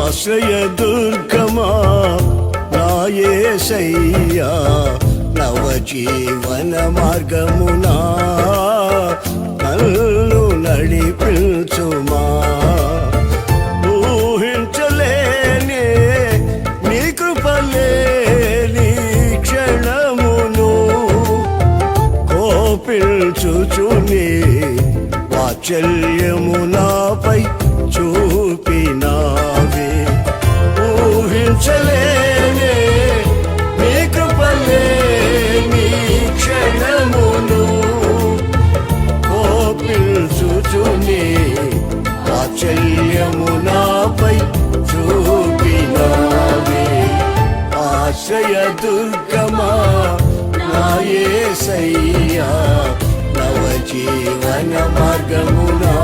ఆశ్రయ దుర్గమా నా యేసయ్యా నవజీవన మార్గమునా నన్ను నడిపించుమా ఊహించలేనే నీ కృపలేని క్షణమును కోపించుచుని వాత్సల్యము నాపై చూపినావే ఊహించలేనే నీ కృపలేని క్షణమును కోపించుచుని వాత్సల్యము నాపై చూపినావే ఆశ్రయ దుర్గమా నా యేసయ్యా నవజీవన మార్గమునా